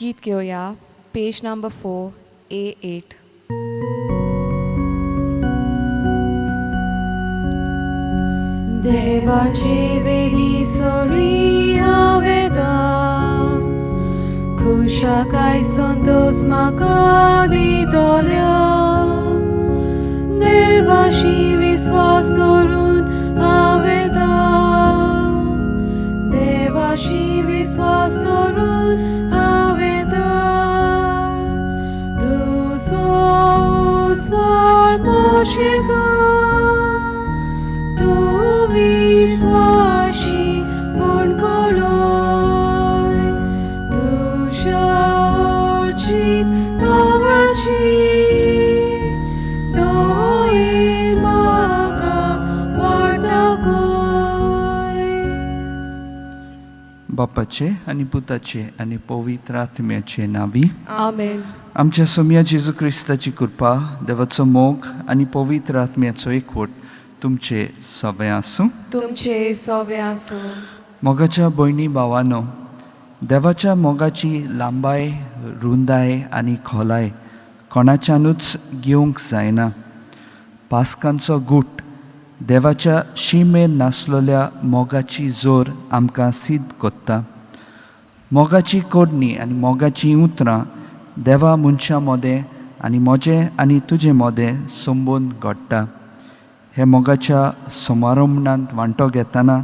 गीत घेऊया page number 4 A8. देवाचे वेली सोरी हावेदा खुशा काय संतोष म्हाका दितल्या देवाशी विश्वास दवरून हावेदा देवाशी विश्वास दवरून हावेदा तूं सोस्वार पोशिरका विश्वासी मन कलोय तुझ्या ओचीत दोगराची दोन म्हाका वाटाकोय. बापाचे आणि पुताचे आणि पवित्र आत्म्याचे नावी आमेन. आमच्या सोम्या जेजू क्रिस्ताची कृपा देवाचो मोग आणि पवित्र आत्म्याचो एकवट तुमचे सवे आसूं. तुमचे सवे आसूं. मोगाच्या भयणी भावांनो, देवाच्या मोगाची लांबाय रुंदाय आनी खोलाय कोणाच्यानूच घेवंक जायना. पास्कांचो गूट देवाच्या शिमेर नासलेल्या मोगाची जोर आमकां सिद्ध कोत्ता. मोगाची कोडणी आनी मोगाची उतरां देवा मनशां मोदें आनी मोजें आनी तुजें मोदें संबोवन घडटा. हे मोगाच्या समारंभांत वांटो घेतना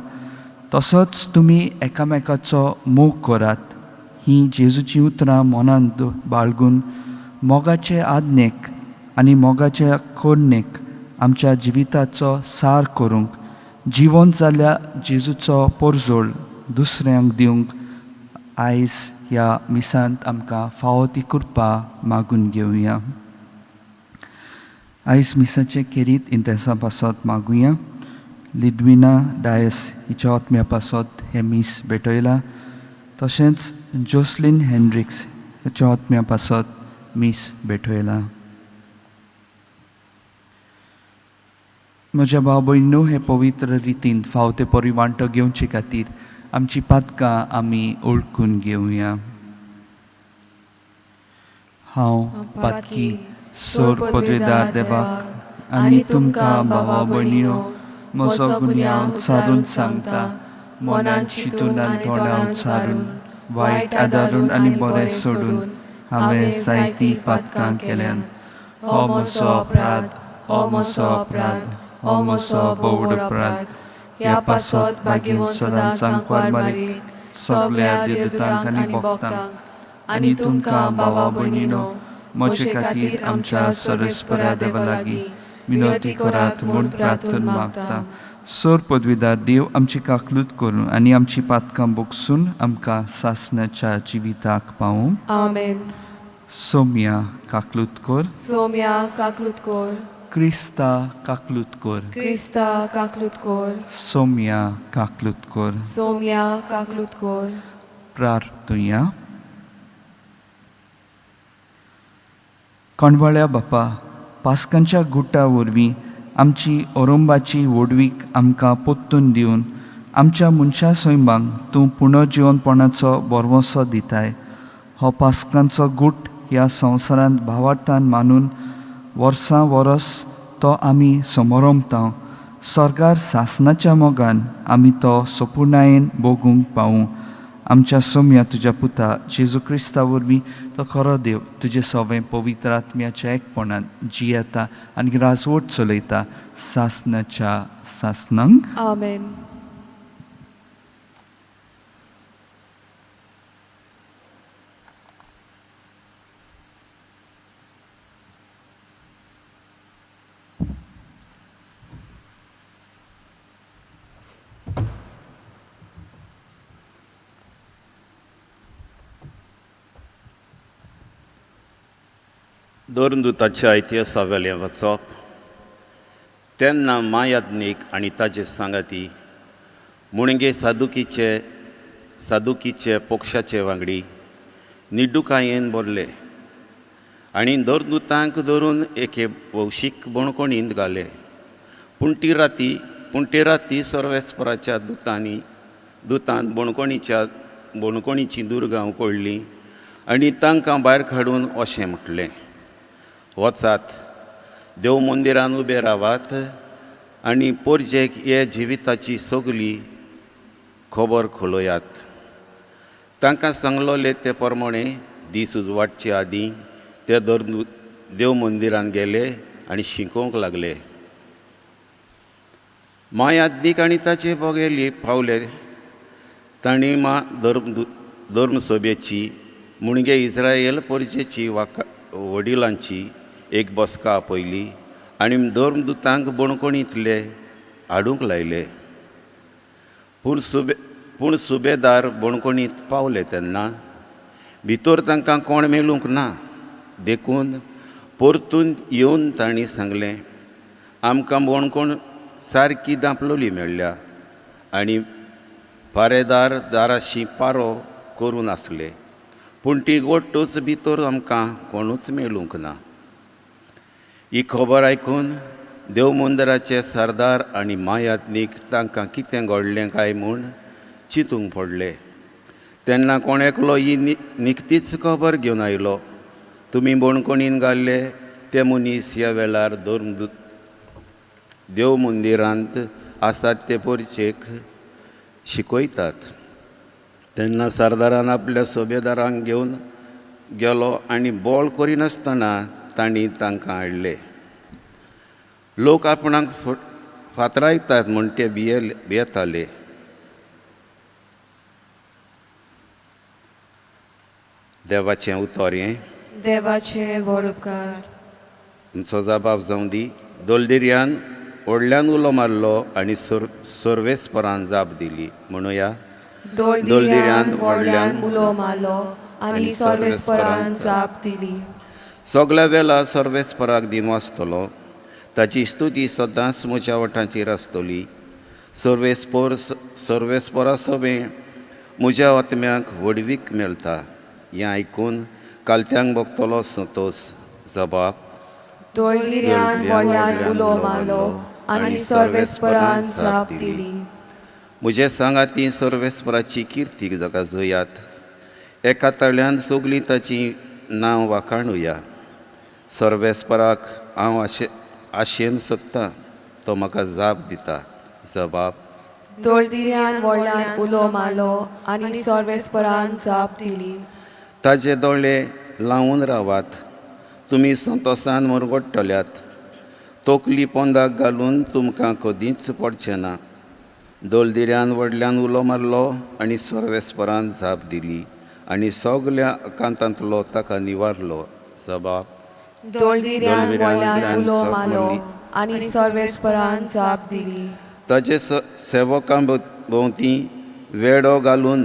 तसोच तुमी एकामेकाचो मोग करात. ही जेजूची उतरां मनांत बाळगून मोगाचे आज्ञेक आनी मोगाच्या कोडणेक आमच्या जिविताचो सार करूंक जिवंत जाल्ल्या जेजूचो पोरजोळ दुसऱ्यांक दिवंक आयज ह्या मिसांत आमकां फावो ती कृपा मागून घेवया. आयज मिसाचे खेरीत इंतेसा पासत मागुया. लिद्विना डायस हिच्या आत्म्या पासत हे मीस भेटयला. तशेंच जोसलीन हेनड्रिक्स हेच्या आत्म्या पासत मीस भेटयला. म्हज्या भाव भयणीनो, हे पवित्र रितीन फावते परी वांटो घेवचे खातीर आमची पातकां आमी ओळखून घेवया. हांव पातकी सोर पदवेदार देवाक आनी तुमकां भावा भयणीनो म्हजो गुन्यांव उच्चारून सांगता. मनान चिंतून आनी तोंडान उच्चारून वायट आदारून आनी बरें सोडून हांवें जायतीं पातकां केल्यान. हो म्हजो अपराध, हो म्हजो अपराध, हो म्हजो बोवड अपराध. ह्या पासत भाग्यवन सदांच सांकवार मारीक सगळ्या देवदूतांक आनी भक्तांक आनी तुमकां भावा भयणीनो म्हजे खातीर आमच्या सर्वेस्परा देवा लागीं विनवती करात म्हूण प्रार्थना मागता. सोर पदवीदार देव आमची काकलूत करून आनी आमची पातकां बोगसून आमकां सासणाच्या जिविताक पावूं. आमेन. सोम्या काकलूत कर. सोम्या काकलूत कोर. क्रिस्ता काकलूत कर. क्रिस्ता काकलूत कोर. सोम्या काकलूत कर. सोम्या काकलूत कोर. प्रार्थुया. कोणवाळ्या बापा, पास्कांच्या गुटा वरवीं आमची औरंबाची वडवीक आमकां पोत्तून दिवन आमच्या मनशा सैमांक तूं पुनर्जिवनपणाचो बरवंसो दिताय. हो पास्कांचो गूट ह्या संवसारांत भावार्थान मानून वर्सां वरस तो आमी समोरमतां. सरकार सासणाच्या मोगान आमी तो सोपुर्णायेन भोगूंक पावूं. आमच्या सोम्या तुज्या पुता जेजू क्रिस्ता वरवीं तो खरो देव तुजे सवें पवित्र आत्म्याच्या एकपणान जियेता आनी राजवट चलयता सासणाच्या सासणांक. आमेन. दोन दुताच्या इतिहासा वेले वचप तेन्ना मायाज्ञीक आनी ताचे सांगाती मुणगे सादुकीचे पक्षाचे वांगडी निड्डुकायेन बोरले आनी दोन दुतांक धरून एके भौशीक बणकोणींत घाले. पूण ते राती सर्वेस्पराच्या दुतान बणकोणीची दुर्गांव कोळ्ळी आनी तांकां भायर काडून अशें म्हटलें, वचात, देव मंदिरान उबे रावात आनी पोरजेक हे जिविताची सगली खबर खोलोयात. तांकां सांगलोले ते प्रमाणे दीस उजवाडचे आदीं ते देव मंदिरान गेले आनी शिकोवंक लागले. महायाज्ञीक आनी ताचे बोगेली पावले. तांणी धर्मसभेची मुणगे इस्रायल पोरजेची वडिलांची एक बसका आपयली आनी धर्मदुतांक बणकोणींतले हाडूंक लायले. पूण सुबेदार बणकोणींत पावले तेन्ना भितर तांकां कोण मेळूंक ना. देखून परतून येवन तांणी सांगलें, आमकां बणकोण सारकी दांपलोली मेळ्ळ्या आनी पारेदार दाराशी पारो करून आसले, पूण ती गोठूच भितर आमकां कोणूच मेळूंक ना. ही खबर आयकून देव मंदिराचे सरदार आनी महायाज्ञीक तांकां कितें घडलें काय म्हूण चिंतूंक पडले. तेन्ना कोण एकलो ही निखतीच खबर घेवन आयलो. तुमी बणकोणीन घाल्ले ते मनीस ह्या वेळार देव मंदिरांत आसात ते पोरचेक शिकयतात. तेन्ना सरदारान आपल्या सुबेदारांक घेवन गेलो आनी बोळ करिनासतना तांणी तांकां हाडले. लोक आपणाक फातरायतात म्हूण ते भियेताले. देवाचें उतर हें. देवाचे व्हड उपकार. तुमचो जबाब जावं दी. दोलदिर्यान व्हडल्यान उलो मारलो आनी सर्वेस्परान जाप दिली. म्हणुया, दोलदिर्यान व्हडल्यान उलो मारलो आनी सर्वेस्परान जाप दिली. सगळ्या वेळा सर्वेस्पराक दिनवासतलो. ताची स्तुती सदांच म्हज्या ओठांचेर आसतली. सर्वेस्परा सवे म्हज्या आत्म्याक वडवीक मेळटा. हें आयकून कालत्यांक भोगतलो संतोश. जबाब, दोलदिर्यान व्हडल्यान उलो मारलो आनी सर्वेस्परान जाप दिली. म्हजे सांगाती सर्वेस्पराची किर्ती गाजोयात. एका तळ्यान सगळीं ताची नांव वाखाणुया. सर्वेस्पराक हांव आशेन सोदतां, तो म्हाका जाप दिता. जबाब, दोलदिर्यान व्हडल्यान उलो मारलो आनी सर्वेस्परान जाप दिली. ताजे दोळे लावून रावात. तुमी संतोशान मरगडटल्यात. तोकली पोंदाक घालून तुमकां कदींच पडचें ना. दोलदिर्यान व्हडल्यान उलो मारलो आनी सर्वेस्परान जाप दिली आनी सगळ्या अकांतांतलो ताका निवारलो. जबाब, दोलदिर्यान व्हडल्यान उलो मारलो आनी सर्वेस्परान जाप दिली. ताचे सेवकां भोंवती वेडो घालून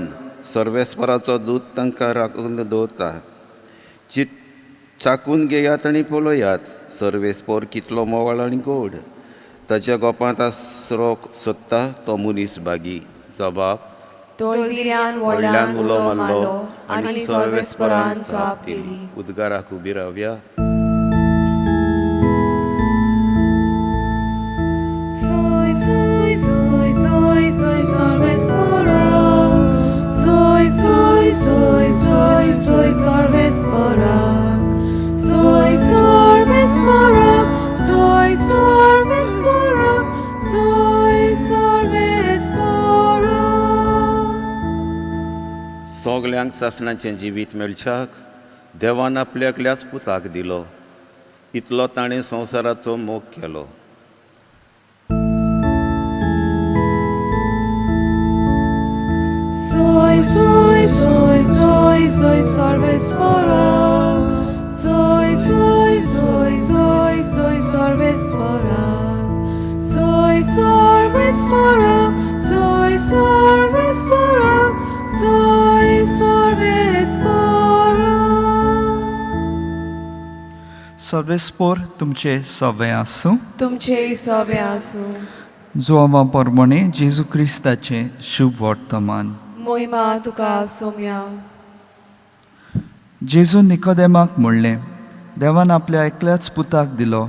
सर्वेस्पराचो दूत तांकां राखून दवरता. चाकून घेयात आनी पळयात, सर्वेस्पर कितलो मोवाळ आनी गोड. ताच्या गोपांत आसरो सोदता तो मनीस बागी. जबाब, दोलदिर्यान व्हडल्यान उलो मारलो आनी सर्वेस्परान जाप दिली. उद्गाराक उबी रावया. Soy, soy, soy, soy, soy सर्वेस्पराक. Soy, soy, soy, soy, soy सर्वेस्पराक. Soy सर्वेस्पराक. Soy सर्वेस्पराक. Soy सर्वेस्पराक. सगल्यांक सासणाचें जिवीत मेळच्याक देवान आपल्या एकल्याच पुताक दिलो. इतलो ताणें संवसाराचो मोग केलो. Soy, soy, soy, soy, soy सर्वेस्पराक. Soy, soy, soy, soy, soy सर्वेस्पराक. Soy सर्वेस्पराक. Soy सर्वेस्पराक. Soy सर्वेस्पराक. सर्वेस्पर तुमचे सवे आसूं. तुमचे सवे आसूं. जोवा परमणे जेजू क्रिस्ताचे शुभ वर्तमान. मोहिमा तुका सोम्या. जेजू निकोदेमाक म्हणलें, देवान आपल्या एकल्याच पुताक दिलो.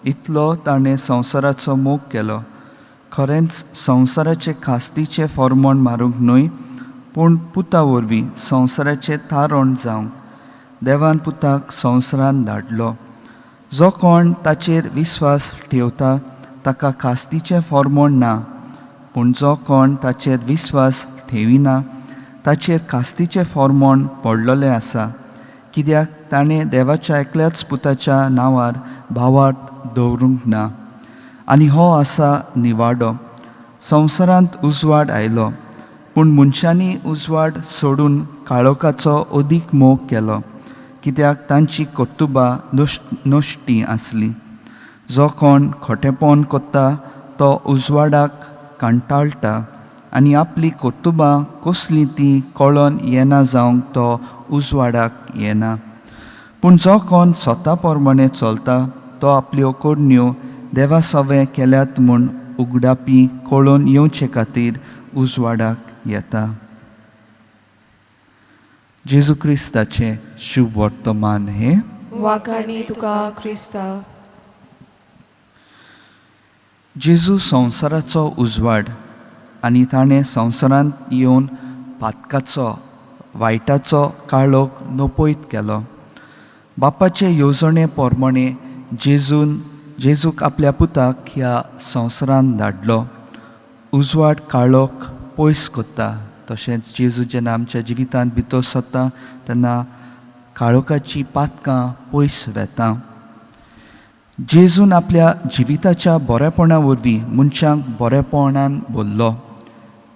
इतलो ताणें संवसाराचो मोग केलो. खरेंच संवसाराचे खास्तीचे फॉर्मोण मारूंक न्हय, पूण पुता वरवीं संवसाराचें तारण जावंक देवान पुताक संवसारांत धाडलो. जो कोण ताचेर विस्वास ठेवता ताका कास्तीचें फॉर्मोण ना, पूण जो कोण ताचेर विस्वास ठेविना ताचेर कास्तीचें फॉर्मोण पडलोलें आसा, कित्याक ताणें देवाच्या एकल्याच पुताच्या नांवार भावार्थ दवरूंक ना. आनी हो आसा निवाडो. संवसारांत उजवाड आयलो, पूण मनशांनी उजवाड सोडून काळोखाचो अदीक मोग केलो, कित्याक तांची कोत्तुबां नश्टी आसली. जो कोण खोटेपण कोत्ता तो उजवाडाक कांटाळटा आनी आपली कोत्तुबां कसलीं ती कळोन येना जावंक तो उजवाडाक येना. पूण जो कोण स्वता पोरमाणें चलता तो आपल्यो कोडण्यो देवा सवें केल्यात म्हूण उगडापी कळोन येवचे खातीर उजवाडाक येता. जेजू क्रिस्ताचें शुभ वर्तमान हे. वाखाणी तुका क्रिस्ता. जेजू संवसाराचो उजवाड आनी ताणें संवसारांत येवन पातकाचो वायटाचो काळोख नपयत केलो. बापाचे येवजणे पोरमाणें जेजूक आपल्या पुताक ह्या संवसारांत धाडलो. उजवाड काळोख पयस कोत्ता, तशेंच जेजू जेन्ना आमच्या जिवितांत भितर सरता तेन्ना काळोखाची पातकां पयस वेता. जेजून आपल्या जिविताच्या बरेपणा वरवीं मनशांक बरेपणान भरलो.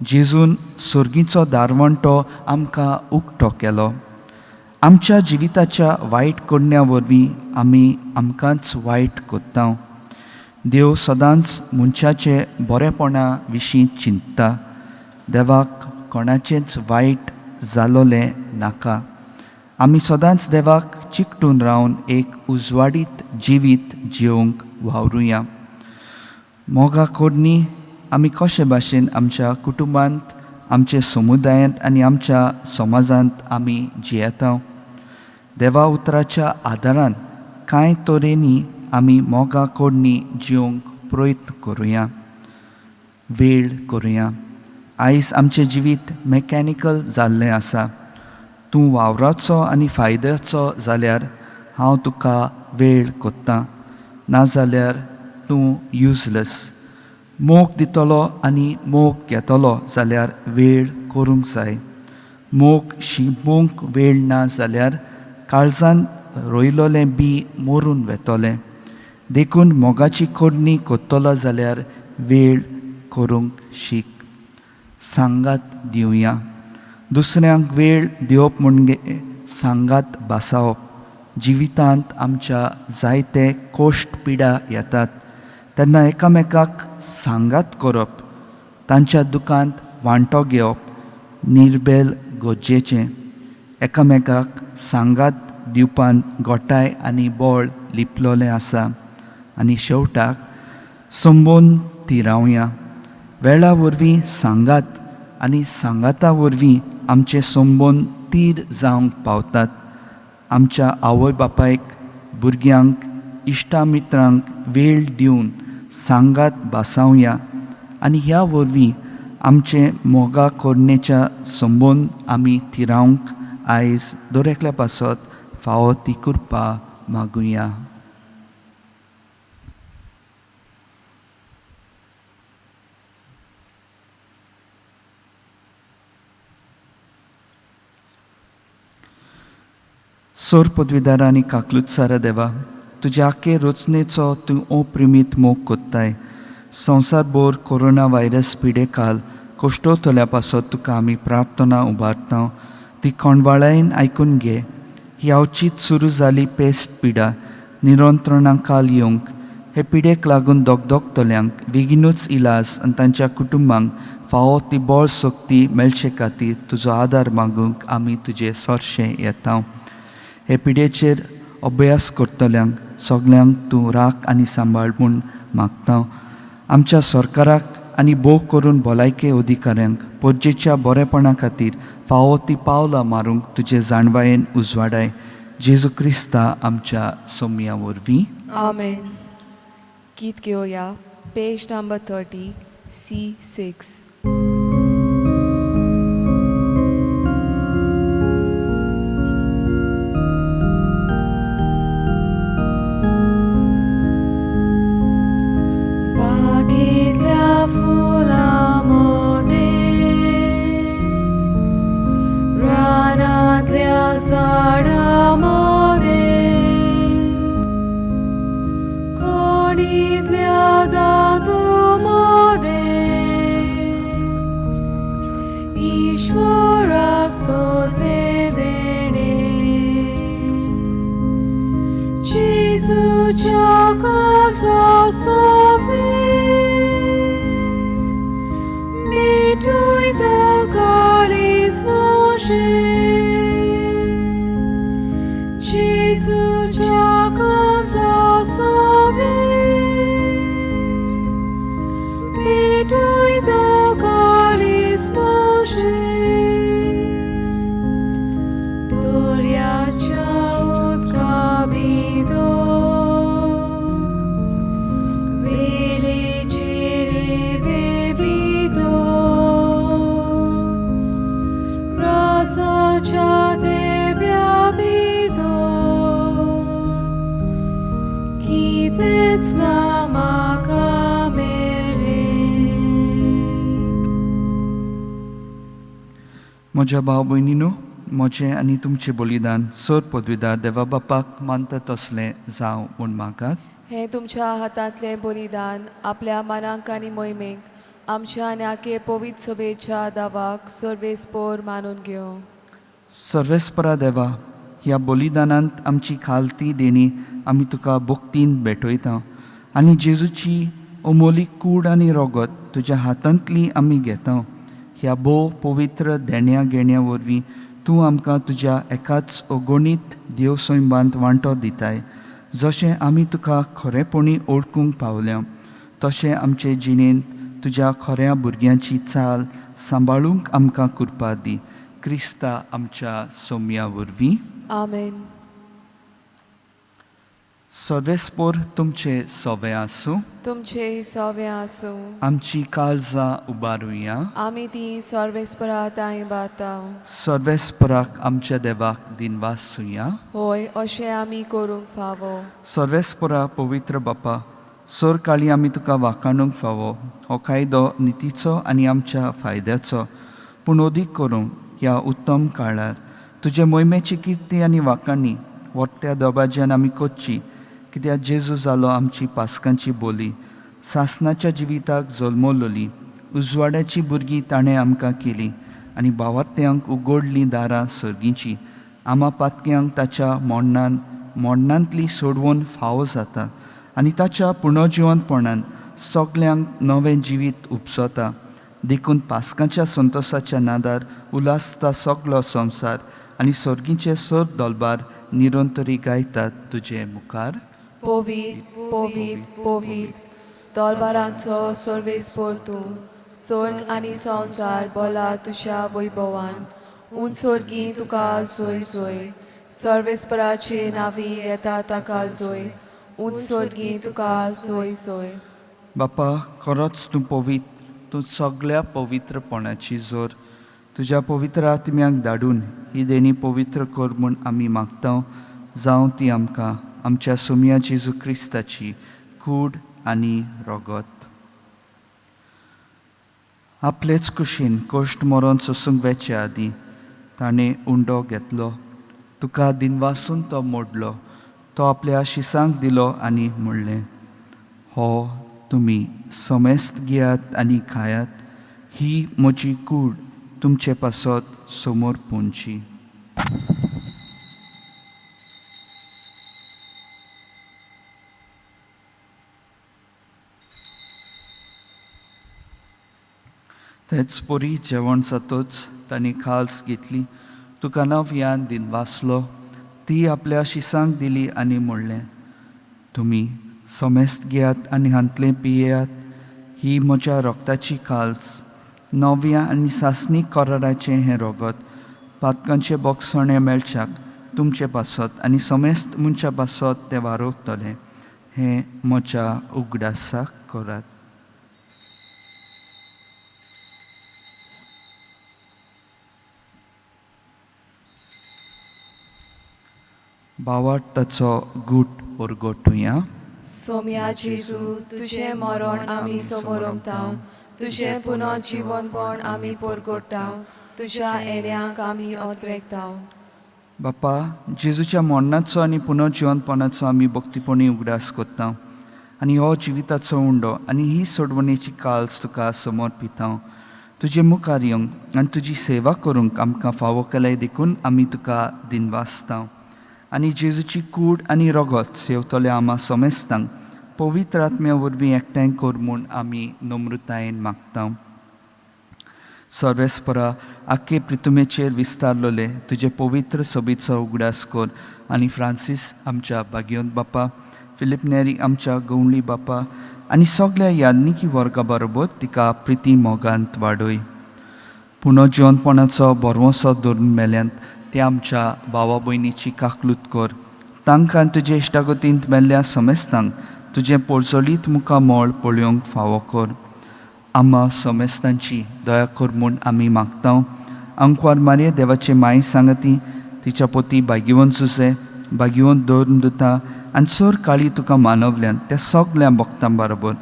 जेजून सुर्गीचो दारवंटो आमकां उक्तो केलो. आमच्या जिविताच्या वायट कोडण्या वरवीं आमी आमकांच वायट कोत्ता. देव सदांच मनशाचे बरेपणा विशीं चिंतता. देवाक कोणाचेंच वायट जालोलें नाका. आमी सदांच देवाक चिकटून रावन एक उजवाडीत जिवीत जिवंक वावरुया. मोगा कोडणी आमी कशे भाशेन आमच्या कुटुंबांत, आमचे समुदायांत आनी आमच्या समाजांत आमी जियेता. देवा उतराच्या आदारान कांय तरेनी आमी मोगा कोडणी जिवंक प्रयत्न करुया. वेळ करुया. आयज आमचें जिवीत मॅकॅनिकल जाल्लें आसा. तूं वावराचो आनी फायद्याचो जाल्यार हांव तुका वेळ कोत्तां, नाजाल्यार तूं युजलेस. मोग दितलो आनी मोग घेतलो जाल्यार वेळ करूंक जाय. मोग शिंपूंक वेळ ना जाल्यार काळजान रोयलोलें बी मरून वेतोलें. देखून मोगाची कोडणी कोत्तलो जाल्यार वेळ करूंक शीक. सांगात दिवया. दुसऱ्यांक वेळ दिवप म्हणजे सांगात बासावप. जिवितांत आमच्या जायते कोश्ट पिडा येतात तेन्ना एकामेकाक सांगात करप, तांच्या दुखांत वांटो घेवप निर्बेल गरजेचें. एकामेकाक सांगात दिवपान गोठाय आनी बळ लिपलोलें आसा. आनी शेवटाक संबोन तिरावया. वेळा वरवीं सांगात आनी सांगाता वरवीं आमचे संबोन तीर जावंक पावतात. आमच्या आवय बापायक, भुरग्यांक, इश्टामित्रांक वेळ दिवन सांगात बासावया आनी ह्या वरवीं आमचे मोगा कोडणेच्या संबोन आमी तिरावंक आयज दरेकल्या पासत फावो ती कृपा मागुया. सोर पदवीदार आनी काकलुतसारा देवा, तुज्या आखे रचनेचो तूं अप्रिमीत मोग कोत्ताय. संवसारभर कोरोना व्हायरस पिडे काल कोश्टोतल्या पासत तुका आमी प्रार्थना उबारता. ती कोणवाळायेन आयकून घे. ही अवचीत सुरू जाली पेस्ट पिडा निरंत्रणां काल येवंक, हे पिडेक लागून दोगदोगतल्यांक बेगीनूच इलाज आनी तांच्या कुटुंबांक फावो ती बळ शक्ती मेळचे खातीर तुजो आदार मागूंक आमी तुजे सोरशें येता. हे पिडेचेर अभ्यास करतल्यांक सगल्यांक तूं राख आनी सांबाळ म्हूण मागता. आमच्या सरकाराक आनी भोव करून भलायके अधिकाऱ्यांक पोरजेच्या बरेपणा खातीर फावो ती पावलां मारूंक तुजे जाणवायेन उजवाडाय. जेजू क्रिस्ता आमच्या सोम्या वरवीं. आमेन. गीत घेवया. Page number 30 C6. म्हज्या भाव भयणीनो, म्हजें आनी तुमचें बलिदान सर पदवीदार देवा बापाक मानता तसलें जावं म्हूण मागात. हे तुमच्या हातांतलें बलिदान आपल्या मनाक आनी मोहिमेक आमच्या न्याके पवित्र सभेच्या दावाक सर्वेस्पोर मानून घेवं. सर्वेस्परा देवा, ह्या बलिदानांत आमची खालती देणी आमी तुका भक्तीन भेटयता आनी जेजूची अमोलीक कूड आनी रगत तुज्या हातांतली आमी घेता. ह्या भोव पवित्र देण्या घेण्या वरवीं तूं आमकां तुज्या एकाच अगणीत देव सैमांत वांटो दिताय. जशें आमी तुका खरेपणी ओळखूंक पावल्या तशें आमचे जिणेंत तुज्या खऱ्या भुरग्यांची चाल सांबाळूंक आमकां कृपा दी. क्रिस्ता आमच्या सौम्या वरवीं. आमेन. सर्वेस्पोर तुमचे सवे आसूं. तुमचे सवे आसूं. आमची काळजां उबारुया. आमी ती सर्वेस्पराताय बाताव. सर्वेस्पराक आमच्या देवाक दिनवासुया. होय, अशें आमी करूंक फावो. सर्वेस्परा पवित्र बापा, सर काळी आमी तुका वाखाणूंक फावो. हो कायदो नितीचो आनी आमच्या फायद्याचो, पूण अदीक करूंक ह्या उत्तम काळार तुजे मोहिमेची किर्ती आनी वाखाणी वर्त्या दोबाज्यान आमी करची, कित्याक जेजू जालो आमची पासकांची बोली. सासणाच्या जिविताक जल्मलोली, उजवाड्याची भुरगीं ताणें आमकां केली आनी भावार्थ्यांक उगडलीं दारां सर्गीची. आमा पातक्यांक ताच्या मोडणांतली सोडवून फावो जाता आनी ताच्या पुनर्जिवंतपणान सगल्यांक नवें जिवीत उपसता. देखून पासकांच्या संतोशाच्या नादार उलासता सगलो संवसार आनी सर्गीचे सर दोलबार निरंतरी गायतात तुजे मुखार. पोवीत पोवीत पोवीत दोलबारांचो सर्वेस्पोर तूं. स्वर्ग आनी संवसार बोला तुज्या वैभवान. उंचोर्गी तुका सोय सोय. सर्वेस्पराचे नावी येता ताका सोय. उंचोर्गी तुका सोय सोय. बापा, खरोच तूं पवित्र. तूं सगळ्या पवित्रपणाची जोर तुज्या पवित्र आत्म्याक धाडून ही देणी पवित्र कर म्हूण आमी मागता. जावं ती आमकां आमच्या सुम्या जेजू क्रिस्ताची कूड आनी रगत. आपलेच कुशीन कश्ट मरण सोसूंक वेचे आदीं ताणें उंडो घेतलो. तुका दिनवासून तो मोडलो. तो आपल्या शिसांक दिलो आनी म्हणलें, हो तुमी समेस्त घेयात आनी खायात. ही म्हजी कूड तुमचे पासत समोर पोंची. तेच पोरी जेवण जातच तांणी खाल्स घेतली. तुका नव्यान दिनवासलो. ती आपल्या शिसांक दिली आनी म्हणलें, तुमी समेस्त घेयात आनी हांतलें पियेयात. ही म्हज्या रोगताची काल्स, नव्या आनी सासणीक कराराचें हें रगत पातकांचे बोगसणे मेळच्याक तुमचे पासत आनी समेस्त मनच्या पासत तें वारोवतलें. हें म्हज्या उगडासाक करात. भावार्थ ताचो गूट परगटुया. सोम्या जेजू, तुझें मरण आमी समोरमताव. तुझें पुनर्जिवनपण आमी परगटाव. तुज्या येण्याक आमी ओतरेकताव. बापा, जेजूच्या मरणाचो आनी पुनर्जिवनपणाचो आमी भक्तीपणी उगडास करता आनी हो जिविताचो उंडो आनी ही सोडवणेची काल्स तुका समर्पिता. तुजे मुखार येवंक आनी तुजी सेवा करूंक आमकां फावो केल्याय देखून आमी तुका दिनवासता. आनी जेजूची कूड आनी रगत सेवतले आमा समेस्तांक पवित्र आत्म्या वरवीं एकठांय कर म्हूण आमी नम्रतायेन मागता. सर्वेस्परा, आख्खे पृथ्वीचेर विस्तारलोले तुजे पवित्र सभेचो उगडास कर आनी फ्रांसीस आमच्या भाग्यवंत बापा, फिलिप नेरी आमच्या गवळी बापा आनी सगळ्या याज्ञिकी वर्गा बरोबर तिका प्रिती मोगांत वाडय. पुनर्जिवनपणाचो बरवंसो धरून मेल्यांत ते आमच्या भावा भयणीची काकलूत कर. तांकां तुजे इश्टागतींत मेल्ल्या समेस्तांक तुजें पोरजोलीत मुखार मोळ पळोवंक फावो कर. आम्हा समेस्तांची दया कर म्हूण आमी मागता. अंकवार मारये देवाचे माय सांगती, तिच्या पोती भाग्यवंत जुजे, भाग्यवंत दोन दुता आनी चोर काळी तुका मानवल्यान त्या सगळ्या भक्तां बरोबर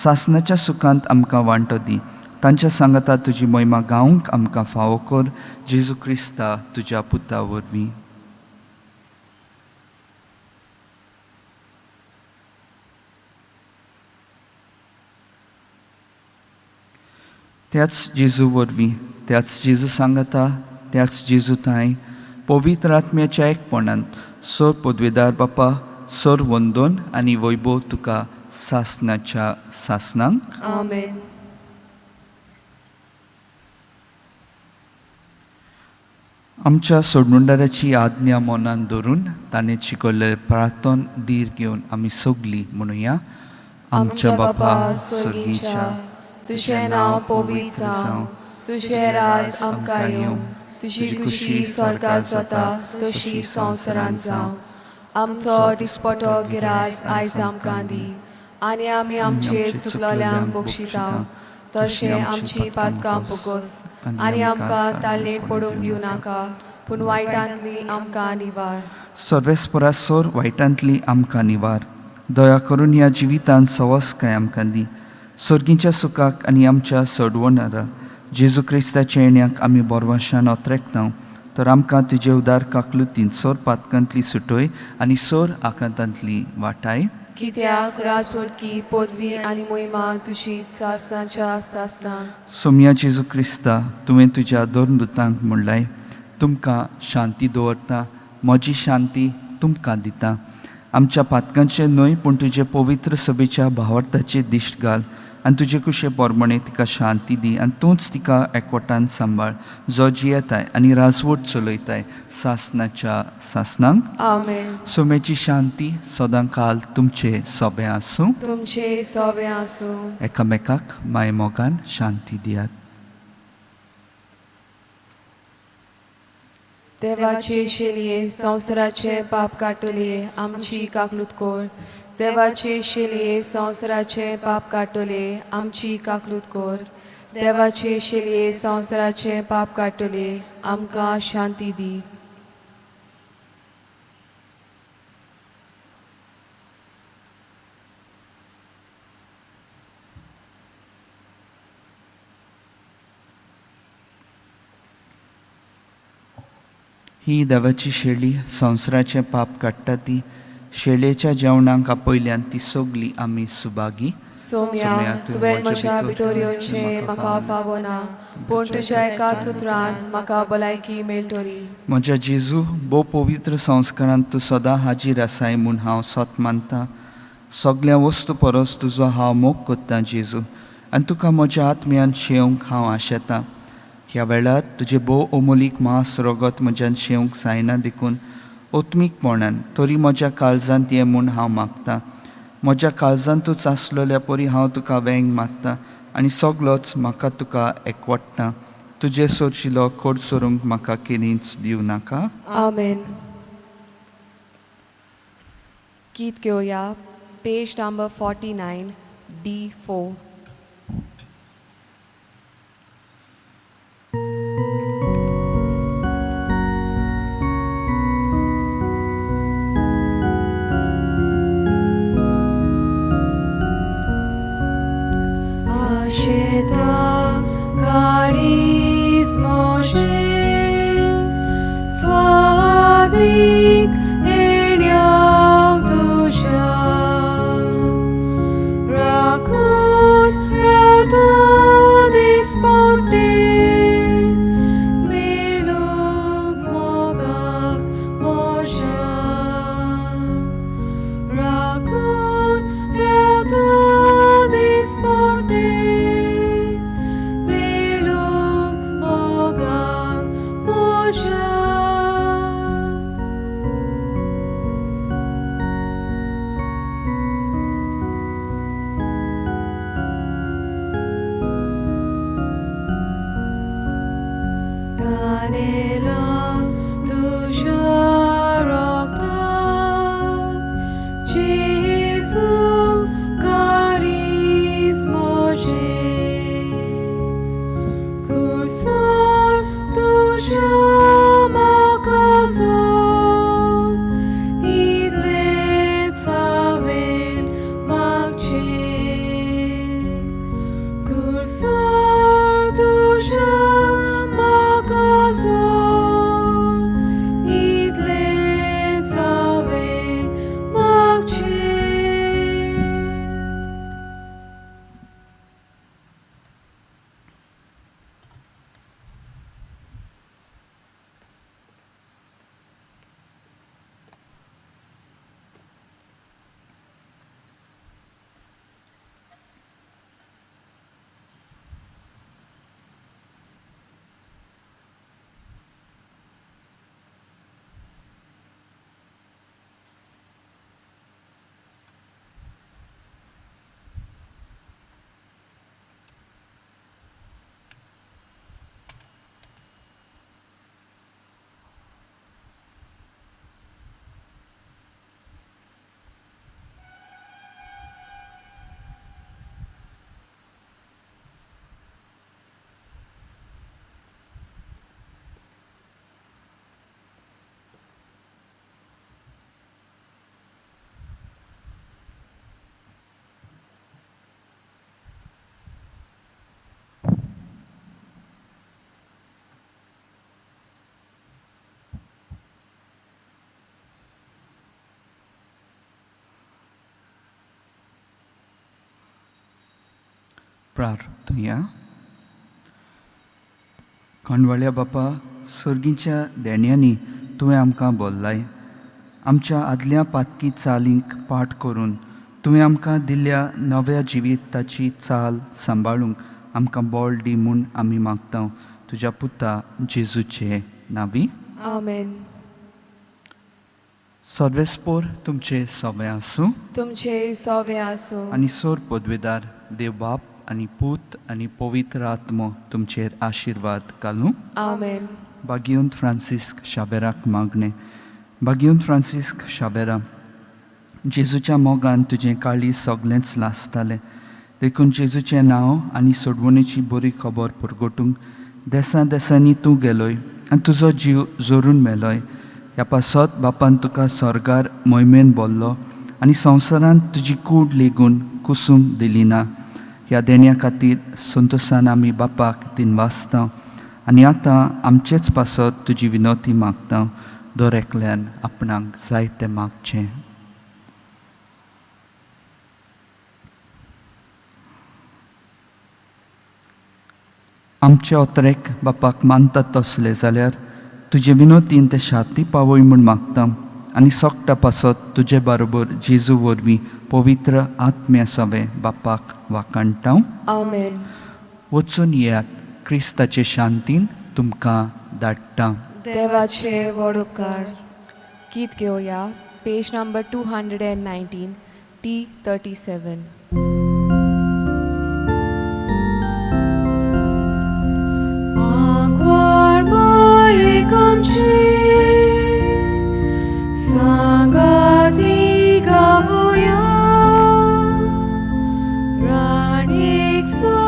सासणाच्या सुखांत आमकां वांटो दी. तांच्या सांगाता तुजी महिमा गावंक आमकां फावो कर जेजू क्रिस्ता तुज्या पुता वरवीं. त्याच जेजू वरवीं, त्याच जेजू सांगाता, त्याच जेजू थंय पवित्र आत्म्याच्या एकपणान सोर पदवेदार बापा, सोर वंदन आनी वैभव तुका सासनाच्या सासनांक. आमेन. आमच्या सोडमुंडाराची आज्ञा मनान धरून ताणें शिकयल्ले प्रार्थन धीर घेवन आमी सगलीं म्हणुया. आमच्या बापा स्वर्गीच्या, तुझें नांव पवित्र जावं, तुझें राज आमकां येवं, तुजी खुशी स्वर्गांत जाता तशी संवसारांत जावं. आमचो दिसपटो गिरास आयज आमकां दी, आनी आमी आमचेर चुकलोल्यांक बक्षितांव, तशें आमची पातकां पगोस, आनी आमकां ताळणेर पडूंक दिवं नाका, पूण वायटांतली आमकां निवार. सर्वेस्परा सोर वायटांतली आमकां निवार. दया करून ह्या जिवितांत सवस्काय आमकां दी. सर्गीच्या सुखाक आनी आमच्या सोडवणारा जेजू क्रिस्ताच्या येण्याक आमी बोरवशान ओतरेकतांव, तर आमकां तुजे उदार काकलुतीन सोर पातकांतली सुटोय आनी सोर आकांतांतली वाटाय. कित्याक राजवटकी पदवी आनी मोहिमा तुजीच सासनाच्या सासनांक. सोम्या जेजू क्रिस्ता, तुवें तुज्या दोन दुतांक म्हणलाय, तुमकां शांती दवरता, म्हजी शांती तुमकां दिता. आमच्या पातकांचे न्हय पूण तुजे पवित्र सभेच्या भावार्थाचे दिश्ट घाल, आनी तुजे कुशे पोरमणे तिका शांती दी, आनी तूंच तिका एकवटान सांबाळ, जो जियेताय आनी राजवट चलयताय सासनाच्या सासनांक. आमेन. सोमेची शांती सदां काल तुमचे सोबे आसूं. तुमचे सोबे आसूं. एकामेकाक माय मोगान शांती दियात. देवाचे शेलये संवसाराचे पाप काटले आमची काकलूत कोर. देवाचे शेलये संवसाराचे पाप काटले आमची काकलूत कोर. देवाचे शेलये संवसाराचे पाप काटले आमकां शांती दी. ही देवाची शेळी संवसाराचें पाप काडटा ती. शेळयेच्या जेवणाक आपयल्यान ती सगली आमी सुभागी. सोम्या, तुवें म्हज्या भितर येवचें म्हाका फावो ना, पूण तुज्या एकाच उतरान म्हाका भलायकी मेळटली. म्हज्या जेजू, भोव पवित्र संस्कारांत तूं सदां हाजीर आसाय म्हूण हांव सोत मानतां. सगळ्या वस्तू परस तुजो हांव मोग कोत्तां जेजू, आनी तुका म्हज्या आत्म्यान शेवंक हांव आशेतां. ह्या वेळार तुजे भोव अमोलीक मांस रगत म्हज्यान शेवंक जायना देखून ओत्मीकपणान तरी म्हज्या काळजांत ये म्हूण हांव मागतां. म्हज्या काळजांतूच आसलेल्या परी हांव तुका वेंग मागतां, आनी सगळोच म्हाका तुका एकवटटा. तुजे सोरशिलो खोड सोरूंक म्हाका केन्नीच दिवं नाका. आमेन. गीत घेवया, page number 49, D4. Sładik eniak dusza, rakun ratun disporte, miluk mogak moja, rakun ratun disporte, miluk mogak moja. Kanela tuja roktar, Jesu karis moje, kursor tuja makazor, idle cavel magche, kursor प्रार्थुया. खंडवाळ्या बापा, सर्गीच्या देण्यांनी तुवें आमकां बोल्लाय. आमच्या आदल्या पातकी चालींक पाठ करून तुवें आमकां दिल्ल्या नव्या जिविताची चाल सांबाळूंक आमकां बळ दी म्हूण आमी मागता तुज्या पुता जेजूचे नांवी. आमेन. सर्वेस्पोर तुमचे सवे आसूं तुमचे सवे आसो आनी सोर पदवेदार देव बाप आनी पूत आनी पवित्र आत्मो तुमचेर आशिर्वाद घालूं. आमेन. भाग्यवंत फ्रांसिस्क शाबेराक मागणे. भाग्यवंत फ्रांसिस्क शाबेरा, जेजूच्या मोगान तुजें काळी सगळेंच लासतालें. देखून जेजूचें नांव आनी सोडवणेची बरी खबर परगटूंक देसा देसांनी तूं गेलोय आनी तुजो जीव जोरून मेलोय. ह्या पासत बापान तुका स्वर्गार मोहिमेन बोल्लो आनी संवसारांत तुजी कूड लेगून कुसूंक दिली ना. ह्या देण्या खातीर संतोशान आमी बापाक दिनवासता आनी आतां आमचेच पासत तुजी विनोती मागता. दर एकल्यान आपणाक जाय तें मागचें. आमचे ओतरेक बापाक मानतात तसले जाल्यार तुजे विनोतीन ते शाती पावय म्हूण मागता आनी सोगटा पासत तुजे बरोबर जेजू वरवीं पवित्र आत्म्या सवे बापाक वाकणटा. आमेन. वचून येयात, क्रिस्ताचे शांतीन तुमकां धाडटा. देवाचे व्हड उपकार. गीत घेवया. Page number 219, T37. Angwar baik amchi, sangati gavuya, ranik so